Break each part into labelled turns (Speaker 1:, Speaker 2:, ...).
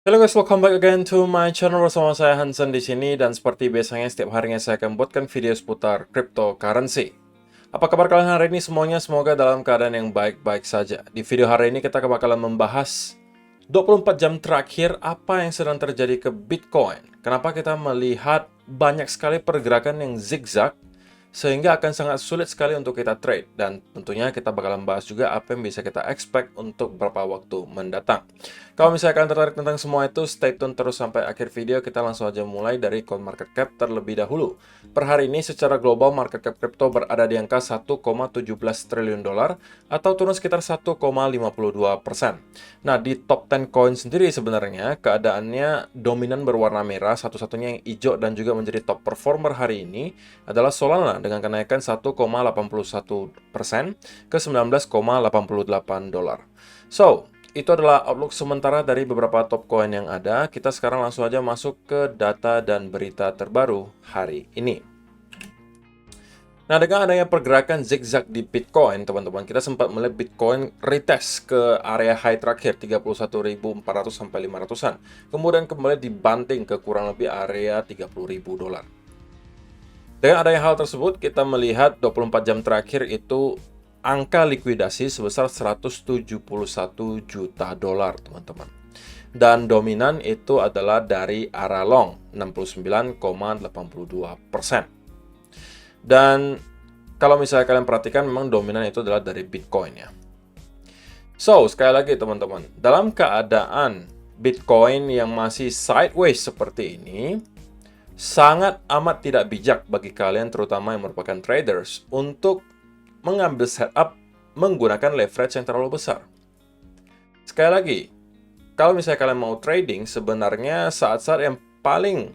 Speaker 1: Halo guys, welcome back again to my channel bersama saya Hansen di sini dan seperti biasanya setiap harinya saya akan buatkan video seputar cryptocurrency. Apa kabar kalian hari ini semuanya? Semoga dalam keadaan yang baik-baik saja. Di video hari ini kita bakalan membahas 24 jam terakhir apa yang sedang terjadi ke Bitcoin. Kenapa kita melihat banyak sekali pergerakan yang zigzag sehingga akan sangat sulit sekali untuk kita trade, dan tentunya kita bakalan bahas juga apa yang bisa kita expect untuk beberapa waktu mendatang. Kalau misalnya kalian tertarik tentang semua itu, stay tune terus sampai akhir video. Kita langsung aja mulai dari CoinMarketCap terlebih dahulu. Per hari ini secara global market cap kripto berada di angka 1,17 triliun dolar atau turun sekitar 1,52%. Nah, di top 10 coin sendiri sebenarnya keadaannya dominan berwarna merah, satu-satunya yang hijau dan juga menjadi top performer hari ini adalah Solana dengan kenaikan 1,81% ke 19,88 dolar. So, itu adalah outlook sementara dari beberapa top coin yang ada. Kita sekarang langsung aja masuk ke data dan berita terbaru hari ini. Nah, dengan adanya pergerakan zigzag di Bitcoin, teman-teman, kita sempat melihat Bitcoin retest ke area high terakhir 31.400 sampai 500-an. Kemudian kembali dibanting ke kurang lebih area 30.000 dolar. Dengan adanya hal tersebut, kita melihat 24 jam terakhir itu angka likuidasi sebesar 171 juta dolar, teman-teman. Dan dominan itu adalah dari arah long, 69,82%. Dan kalau misalnya kalian perhatikan, memang dominan itu adalah dari Bitcoin ya. So, sekali lagi teman-teman, dalam keadaan Bitcoin yang masih sideways seperti ini, sangat amat tidak bijak bagi kalian terutama yang merupakan traders untuk mengambil setup menggunakan leverage yang terlalu besar. Sekali lagi, kalau misalnya kalian mau trading, sebenarnya saat-saat yang paling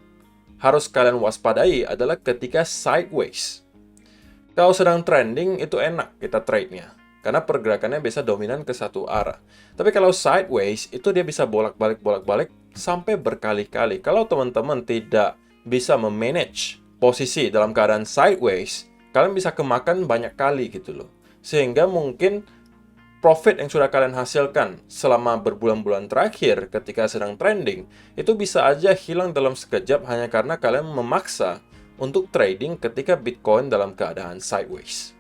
Speaker 1: harus kalian waspadai adalah ketika sideways. Kalau sedang trending, itu enak kita trade-nya, karena pergerakannya biasa dominan ke satu arah. Tapi kalau sideways, itu dia bisa bolak-balik sampai berkali-kali. Kalau teman-teman tidak bisa memanage posisi dalam keadaan sideways, kalian bisa kemakan banyak kali gitu loh. Sehingga mungkin profit yang sudah kalian hasilkan selama berbulan-bulan terakhir ketika sedang trending, itu bisa aja hilang dalam sekejap hanya karena kalian memaksa untuk trading ketika Bitcoin dalam keadaan sideways.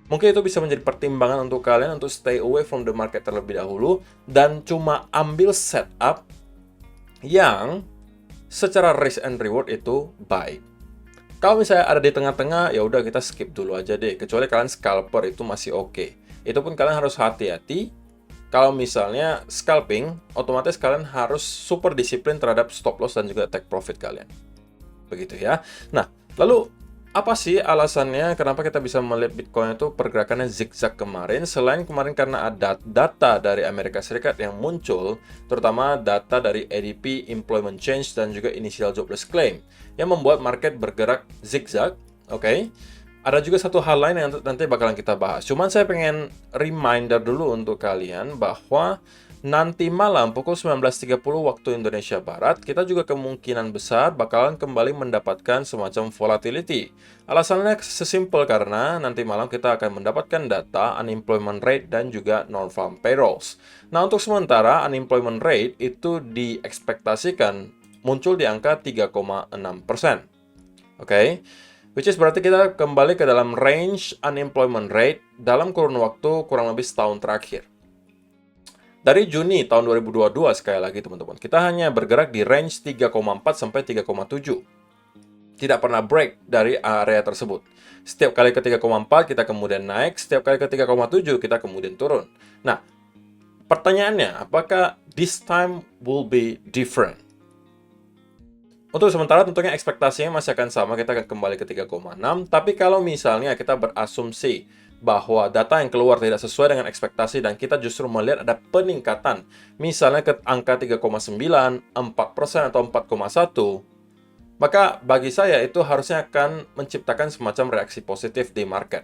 Speaker 1: Mungkin itu bisa menjadi pertimbangan untuk kalian untuk stay away from the market terlebih dahulu dan cuma ambil setup yang secara risk and reward itu baik. Kalau misalnya ada di tengah-tengah, ya udah kita skip dulu aja deh. Kecuali kalian scalper itu masih oke. Itu pun kalian harus hati-hati. Kalau misalnya scalping, otomatis kalian harus super disiplin terhadap stop loss dan juga take profit kalian. Begitu ya. Nah, lalu apa sih alasannya kenapa kita bisa melihat Bitcoin itu pergerakannya zigzag kemarin? Selain kemarin karena ada data dari Amerika Serikat yang muncul, terutama data dari ADP Employment Change dan juga Initial Jobless Claim yang membuat market bergerak zigzag. Oke. Ada juga satu hal lain yang nanti bakalan kita bahas. Cuman saya pengen reminder dulu untuk kalian bahwa nanti malam pukul 19.30 waktu Indonesia Barat, kita juga kemungkinan besar bakalan kembali mendapatkan semacam volatility. Alasannya sesimpel karena nanti malam kita akan mendapatkan data unemployment rate dan juga non-farm payrolls. Nah, untuk sementara unemployment rate itu diekspektasikan muncul di angka 3,6%. Oke. Which is berarti kita kembali ke dalam range unemployment rate dalam kurun waktu kurang lebih setahun terakhir. Dari Juni tahun 2022 sekali lagi teman-teman, kita hanya bergerak di range 3,4 sampai 3,7. Tidak pernah break dari area tersebut. Setiap kali ke 3,4 kita kemudian naik, setiap kali ke 3,7 kita kemudian turun. Nah, pertanyaannya, apakah this time will be different? Untuk sementara tentunya ekspektasinya masih akan sama, kita akan kembali ke 3,6. Tapi kalau misalnya kita berasumsi bahwa data yang keluar tidak sesuai dengan ekspektasi dan kita justru melihat ada peningkatan, misalnya ke angka 3,9, 4% atau 4,1, maka bagi saya itu harusnya akan menciptakan semacam reaksi positif di market.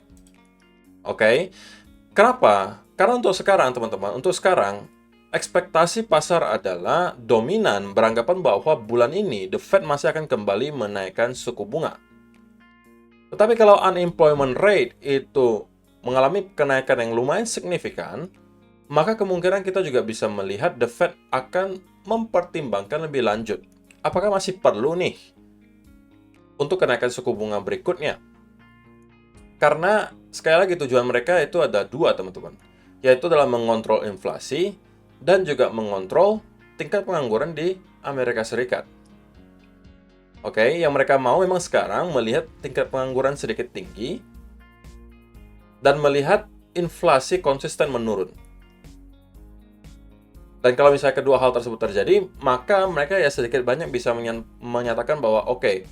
Speaker 1: Oke. Kenapa? Karena untuk sekarang, teman-teman, untuk sekarang, ekspektasi pasar adalah dominan beranggapan bahwa bulan ini The Fed masih akan kembali menaikkan suku bunga. Tetapi kalau unemployment rate itu mengalami kenaikan yang lumayan signifikan, maka kemungkinan kita juga bisa melihat The Fed akan mempertimbangkan lebih lanjut. Apakah masih perlu nih untuk kenaikan suku bunga berikutnya? Karena sekali lagi tujuan mereka itu ada dua, teman-teman. Yaitu dalam mengontrol inflasi dan juga mengontrol tingkat pengangguran di Amerika Serikat. Oke, yang mereka mau memang sekarang melihat tingkat pengangguran sedikit tinggi dan melihat inflasi konsisten menurun. Dan kalau misalnya kedua hal tersebut terjadi, maka mereka ya sedikit banyak bisa menyatakan bahwa oke,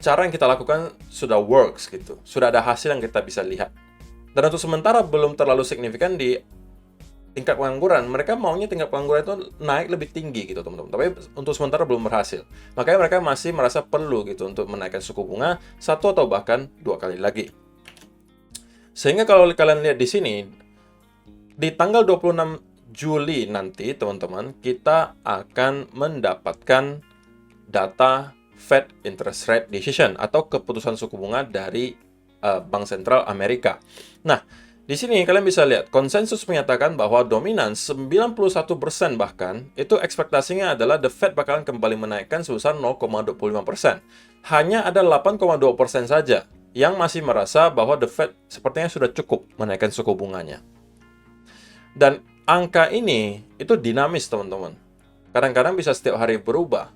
Speaker 1: cara yang kita lakukan sudah works gitu. Sudah ada hasil yang kita bisa lihat. Dan untuk sementara belum terlalu signifikan di tingkat pengangguran. Mereka maunya tingkat pengangguran itu naik lebih tinggi gitu, teman-teman. Tapi untuk sementara belum berhasil. Makanya mereka masih merasa perlu gitu untuk menaikkan suku bunga satu atau bahkan 2 kali lagi. Sehingga kalau kalian lihat di sini, di tanggal 26 Juli nanti, teman-teman, kita akan mendapatkan data Fed Interest Rate Decision atau keputusan suku bunga dari Bank Sentral Amerika. Nah, di sini kalian bisa lihat konsensus menyatakan bahwa dominan 91% bahkan itu ekspektasinya adalah the Fed bakalan kembali menaikkan sebesar 0,25%. Hanya ada 8,2% saja yang masih merasa bahwa the Fed sepertinya sudah cukup menaikkan suku bunganya. Dan angka ini itu dinamis, teman-teman. Kadang-kadang bisa setiap hari berubah.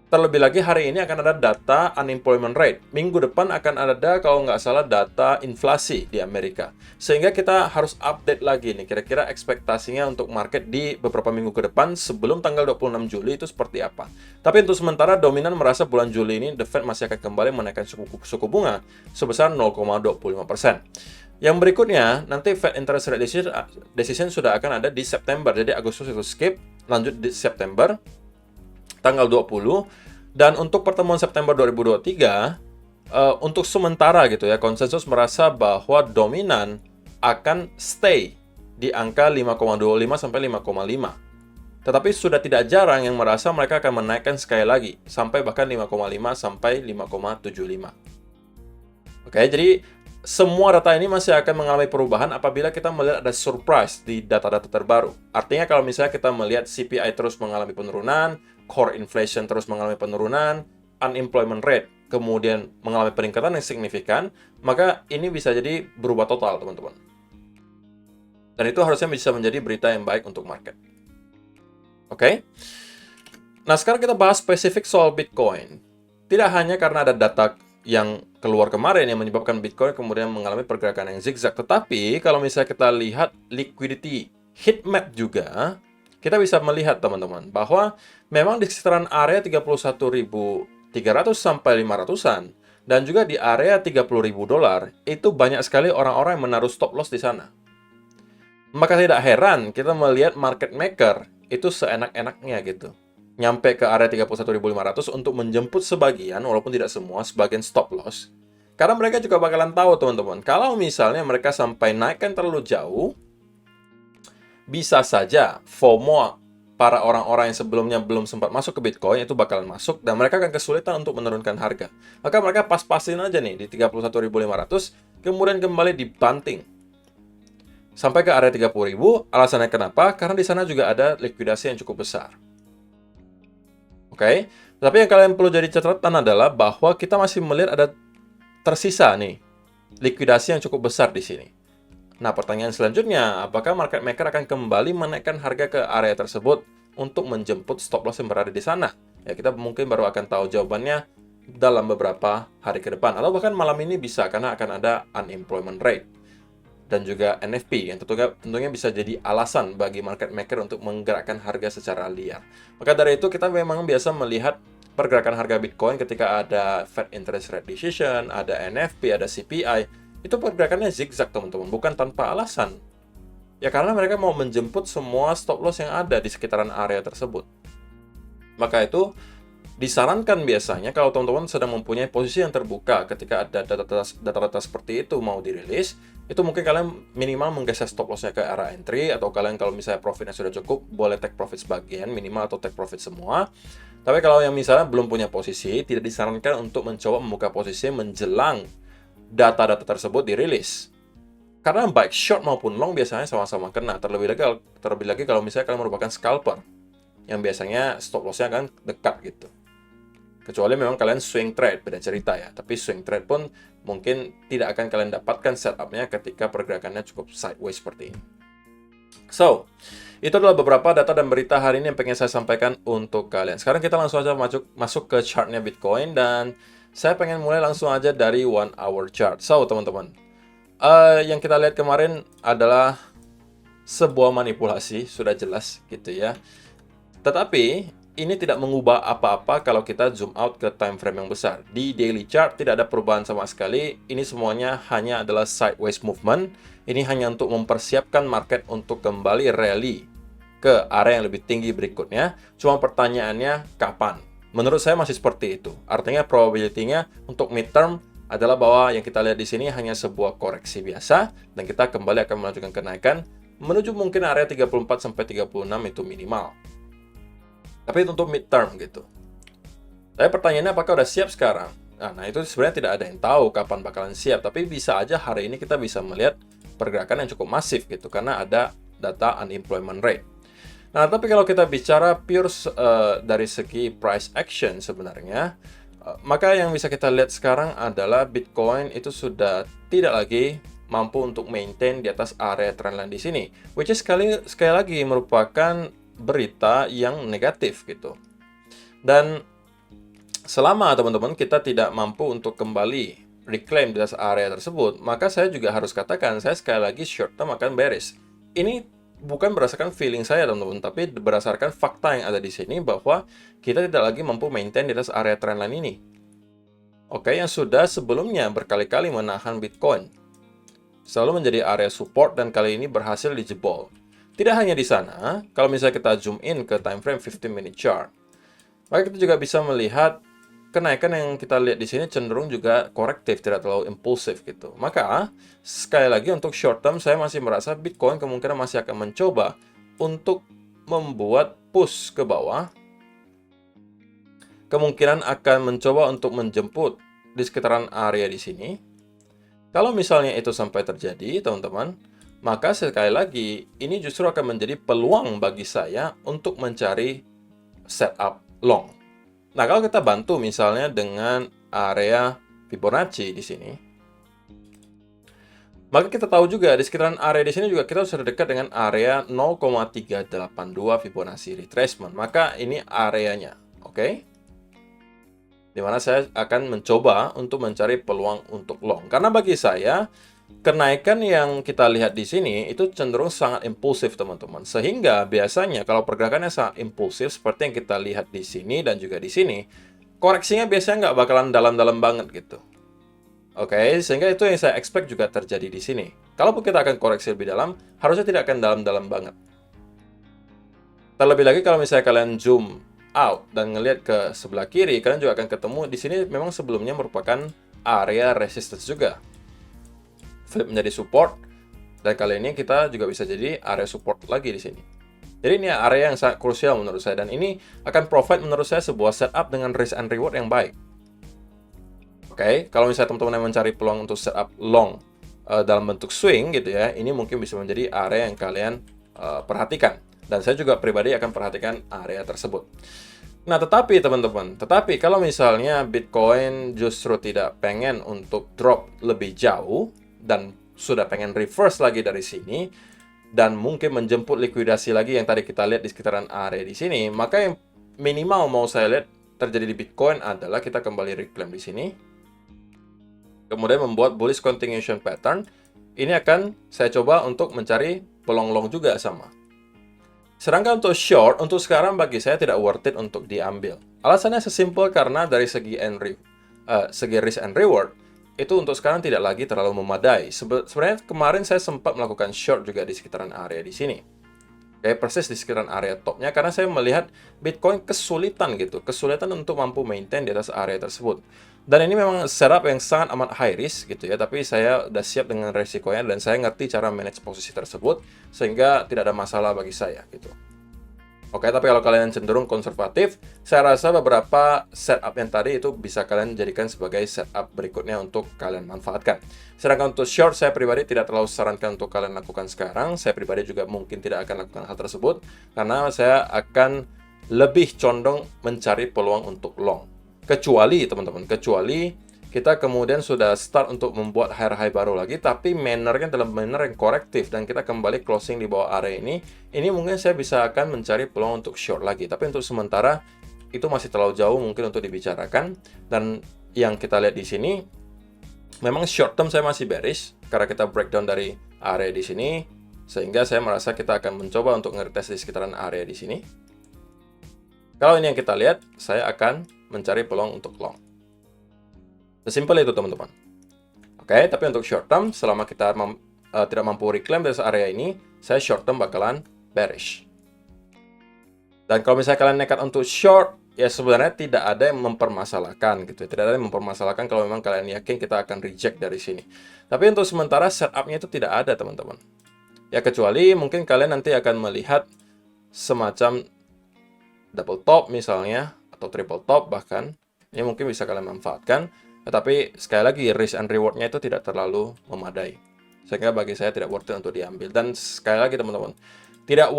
Speaker 1: Terlebih lagi hari ini akan ada data unemployment rate. Minggu depan akan ada, kalau nggak salah, data inflasi di Amerika. Sehingga kita harus update lagi nih, kira-kira ekspektasinya untuk market di beberapa minggu ke depan sebelum tanggal 26 Juli itu seperti apa. Tapi untuk sementara dominan merasa bulan Juli ini The Fed masih akan kembali menaikkan suku bunga sebesar 0,25%. Yang berikutnya, nanti Fed Interest Rate Decision sudah akan ada di September. Jadi Agustus itu skip, lanjut di September, tanggal 20. Dan untuk pertemuan September 2023, untuk sementara gitu ya, konsensus merasa bahwa dominan akan stay di angka 5,25 sampai 5,5. Tetapi sudah tidak jarang yang merasa mereka akan menaikkan sekali lagi, sampai bahkan 5,5 sampai 5,75. Oke, jadi semua data ini masih akan mengalami perubahan apabila kita melihat ada surprise di data-data terbaru. Artinya kalau misalnya kita melihat CPI terus mengalami penurunan, core inflation terus mengalami penurunan, unemployment rate kemudian mengalami peningkatan yang signifikan, maka ini bisa jadi berubah total, teman-teman. Dan itu harusnya bisa menjadi berita yang baik untuk market. Oke? Nah, sekarang kita bahas spesifik soal Bitcoin. Tidak hanya karena ada data yang keluar kemarin yang menyebabkan Bitcoin kemudian mengalami pergerakan yang zigzag, tetapi kalau misalnya kita lihat liquidity heat map juga, kita bisa melihat, teman-teman, bahwa memang di sekitaran area 31.300 sampai 500-an dan juga di area $30.000 itu banyak sekali orang-orang yang menaruh stop loss di sana. Maka tidak heran kita melihat market maker itu seenak-enaknya gitu. Nyampe ke area 31.500 untuk menjemput sebagian, walaupun tidak semua, sebagian stop loss. Karena mereka juga bakalan tahu, teman-teman, kalau misalnya mereka sampai naikkan terlalu jauh, bisa saja FOMO para orang-orang yang sebelumnya belum sempat masuk ke Bitcoin itu bakalan masuk dan mereka akan kesulitan untuk menurunkan harga. Maka mereka pas-pasin aja nih di 31.500, kemudian kembali dibanting sampai ke area 30.000. Alasannya kenapa? Karena di sana juga ada likuidasi yang cukup besar. Oke, tapi yang kalian perlu jadi catatan adalah bahwa kita masih melihat ada tersisa nih likuidasi yang cukup besar di sini. Nah, pertanyaan selanjutnya, apakah market maker akan kembali menaikkan harga ke area tersebut untuk menjemput stop loss yang berada di sana? Ya, kita mungkin baru akan tahu jawabannya dalam beberapa hari ke depan. Atau bahkan malam ini bisa, karena akan ada unemployment rate. Dan juga NFP, yang tentunya bisa jadi alasan bagi market maker untuk menggerakkan harga secara liar. Maka dari itu, kita memang biasa melihat pergerakan harga Bitcoin ketika ada Fed Interest Rate Decision, ada NFP, ada CPI. Itu pergerakannya zigzag, teman-teman, bukan tanpa alasan. Ya karena mereka mau menjemput semua stop loss yang ada di sekitaran area tersebut. Maka itu disarankan biasanya kalau teman-teman sedang mempunyai posisi yang terbuka ketika ada data-data seperti itu mau dirilis, itu mungkin kalian minimal menggeser stop loss-nya ke area entry, atau kalian kalau misalnya profitnya sudah cukup, boleh take profit sebagian minimal atau take profit semua. Tapi kalau yang misalnya belum punya posisi, tidak disarankan untuk mencoba membuka posisi menjelang data-data tersebut dirilis. Karena baik short maupun long biasanya sama-sama kena, terlebih lagi kalau misalnya kalian merupakan scalper. yang biasanya stop loss-nya akan dekat gitu. Kecuali memang kalian swing trade, beda cerita ya. Tapi swing trade pun mungkin tidak akan kalian dapatkan setup-nya ketika pergerakannya cukup sideways seperti ini. So, itu adalah beberapa data dan berita hari ini yang pengen saya sampaikan untuk kalian. Sekarang kita langsung aja masuk ke chartnya Bitcoin, dan saya pengen mulai langsung aja dari 1 hour chart. So, teman-teman, yang kita lihat kemarin adalah sebuah manipulasi, sudah jelas gitu ya. Tetapi ini tidak mengubah apa-apa kalau kita zoom out ke time frame yang besar. Di daily chart tidak ada perubahan sama sekali. Ini semuanya hanya adalah sideways movement. Ini hanya untuk mempersiapkan market untuk kembali rally ke area yang lebih tinggi berikutnya. Cuma pertanyaannya kapan? Menurut saya masih seperti itu. Artinya probability-nya untuk midterm adalah bahwa yang kita lihat di sini hanya sebuah koreksi biasa, dan kita kembali akan melanjutkan kenaikan menuju mungkin area 34 sampai 36 itu minimal. Tapi itu untuk midterm gitu. Tapi pertanyaannya apakah udah siap sekarang? Nah, itu sebenarnya tidak ada yang tahu kapan bakalan siap. Tapi bisa aja hari ini kita bisa melihat pergerakan yang cukup masif gitu, karena ada data unemployment rate. Nah, tapi kalau kita bicara pure dari segi price action sebenarnya, maka yang bisa kita lihat sekarang adalah Bitcoin itu sudah tidak lagi mampu untuk maintain di atas area trendline di sini, which is sekali lagi merupakan berita yang negatif gitu. Dan selama teman-teman kita tidak mampu untuk kembali reclaim di atas area tersebut, maka saya juga harus katakan saya sekali lagi short term akan bearish. Ini bukan berdasarkan feeling saya teman-teman, tapi berdasarkan fakta yang ada di sini bahwa kita tidak lagi mampu maintain di atas area trendline ini. Oke, yang sudah sebelumnya berkali-kali menahan Bitcoin selalu menjadi area support, dan kali ini berhasil dijebol. Tidak hanya di sana, kalau misalnya kita zoom in ke time frame 15-minute chart, maka kita juga bisa melihat kenaikan yang kita lihat di sini cenderung juga korektif, tidak terlalu impulsif gitu. Maka, sekali lagi untuk short term, saya masih merasa Bitcoin kemungkinan masih akan mencoba untuk membuat push ke bawah. Kemungkinan akan mencoba untuk menjemput di sekitaran area di sini. Kalau misalnya itu sampai terjadi, teman-teman, maka sekali lagi, ini justru akan menjadi peluang bagi saya untuk mencari setup long. Nah, kalau kita bantu misalnya dengan area Fibonacci di sini, maka kita tahu juga di sekitaran area di sini juga kita sudah dekat dengan area 0,382 Fibonacci retracement. Maka ini areanya, oke? Dimana saya akan mencoba untuk mencari peluang untuk long. Karena bagi saya, kenaikan yang kita lihat di sini itu cenderung sangat impulsif, teman-teman. Sehingga biasanya kalau pergerakannya sangat impulsif seperti yang kita lihat di sini dan juga di sini, koreksinya biasanya nggak bakalan dalam-dalam banget gitu. Oke, sehingga itu yang saya expect juga terjadi di sini. Kalaupun kita akan koreksi lebih dalam, harusnya tidak akan dalam-dalam banget. Terlebih lagi kalau misalnya kalian zoom out dan ngelihat ke sebelah kiri, kalian juga akan ketemu di sini memang sebelumnya merupakan area resistance juga. Flip menjadi support, dan kali ini kita juga bisa jadi area support lagi di sini. Jadi ini area yang sangat krusial menurut saya, dan ini akan provide menurut saya sebuah setup dengan risk and reward yang baik. Oke, kalau misalnya teman-teman yang mencari peluang untuk setup long dalam bentuk swing gitu ya, ini mungkin bisa menjadi area yang kalian perhatikan, dan saya juga pribadi akan perhatikan area tersebut. Nah, tetapi teman-teman, kalau misalnya Bitcoin justru tidak pengen untuk drop lebih jauh dan sudah pengen reverse lagi dari sini, dan mungkin menjemput likuidasi lagi yang tadi kita lihat di sekitaran area di sini, maka yang minimal mau saya lihat terjadi di Bitcoin adalah kita kembali reclaim di sini, kemudian membuat bullish continuation pattern. Ini akan saya coba untuk mencari peluang long juga sama. Sedangkan untuk short, untuk sekarang bagi saya tidak worth it untuk diambil. Alasannya sesimpel karena dari segi risk and reward, itu untuk sekarang tidak lagi terlalu memadai. Sebenarnya kemarin saya sempat melakukan short juga di sekitaran area di sini. Kayak persis di sekitaran area topnya, karena saya melihat Bitcoin kesulitan untuk mampu maintain di atas area tersebut. Dan ini memang setup yang sangat amat high risk gitu ya, tapi saya udah siap dengan resikonya dan saya ngerti cara manage posisi tersebut, sehingga tidak ada masalah bagi saya gitu. Oke, tapi kalau kalian cenderung konservatif, saya rasa beberapa setup yang tadi itu bisa kalian jadikan sebagai setup berikutnya untuk kalian manfaatkan. Sedangkan untuk short, saya pribadi tidak terlalu sarankan untuk kalian lakukan sekarang. Saya pribadi juga mungkin tidak akan lakukan hal tersebut, karena saya akan lebih condong mencari peluang untuk long. Kecuali, teman-teman, kecuali kita kemudian sudah start untuk membuat high baru lagi, tapi manner-nya dalam manner yang korektif, dan kita kembali closing di bawah area ini mungkin saya bisa akan mencari peluang untuk short lagi. Tapi untuk sementara, itu masih terlalu jauh mungkin untuk dibicarakan, dan yang kita lihat di sini, memang short term saya masih bearish, karena kita breakdown dari area di sini, sehingga saya merasa kita akan mencoba untuk nge-retest di sekitaran area di sini. Kalau ini yang kita lihat, saya akan mencari peluang untuk long. Sesimpel itu, teman-teman. Oke, tapi untuk short term, selama kita tidak mampu reclaim dari area ini, saya short term bakalan bearish. Dan kalau misalnya kalian nekat untuk short, ya sebenarnya tidak ada yang mempermasalahkan gitu. Tidak ada yang mempermasalahkan kalau memang kalian yakin kita akan reject dari sini. Tapi untuk sementara setup-nya itu tidak ada, teman-teman. Ya kecuali mungkin kalian nanti akan melihat semacam double top misalnya, atau triple top bahkan. Ini mungkin bisa kalian manfaatkan. Tetapi sekali lagi risk and reward-nya itu tidak terlalu memadai. Sehingga bagi saya tidak worth it untuk diambil. Dan sekali lagi teman-teman, tidak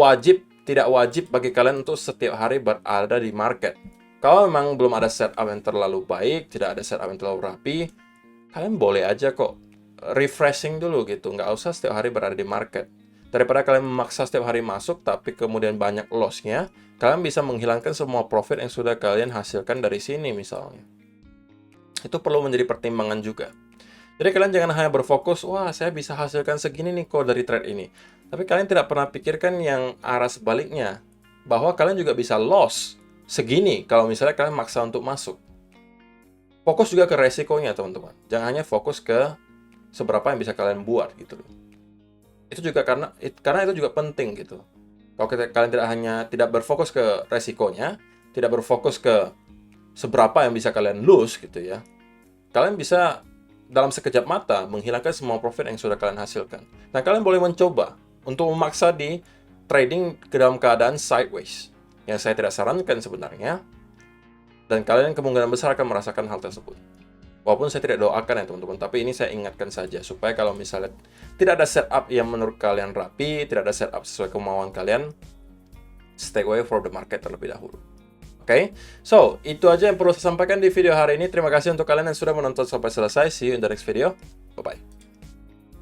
Speaker 1: wajib bagi kalian untuk setiap hari berada di market. Kalau memang belum ada setup yang terlalu baik, tidak ada setup yang terlalu rapi, kalian boleh aja kok refreshing dulu gitu. Nggak usah setiap hari berada di market. Daripada kalian memaksa setiap hari masuk, tapi kemudian banyak loss-nya, kalian bisa menghilangkan semua profit yang sudah kalian hasilkan dari sini misalnya. Itu perlu menjadi pertimbangan juga. Jadi kalian jangan hanya berfokus, wah saya bisa hasilkan segini nih kok dari trade ini. Tapi kalian tidak pernah pikirkan yang arah sebaliknya. Bahwa kalian juga bisa loss segini kalau misalnya kalian maksa untuk masuk. Fokus juga ke resikonya, teman-teman. Jangan hanya fokus ke seberapa yang bisa kalian buat gitu loh. Itu juga karena itu juga penting gitu. Kalau kalian tidak berfokus ke resikonya, tidak berfokus ke seberapa yang bisa kalian lose gitu ya. Kalian bisa dalam sekejap mata menghilangkan semua profit yang sudah kalian hasilkan. Nah, kalian boleh mencoba untuk memaksa di trading ke dalam keadaan sideways. Yang saya tidak sarankan sebenarnya. Dan kalian kemungkinan besar akan merasakan hal tersebut. Walaupun saya tidak doakan ya teman-teman, tapi ini saya ingatkan saja. Supaya kalau misalnya tidak ada setup yang menurut kalian rapi, tidak ada setup sesuai kemauan kalian, stay away from the market terlebih dahulu. Oke, so itu aja yang perlu saya sampaikan di video hari ini. Terima kasih untuk kalian yang sudah menonton sampai selesai. See you in the next video. Bye-bye.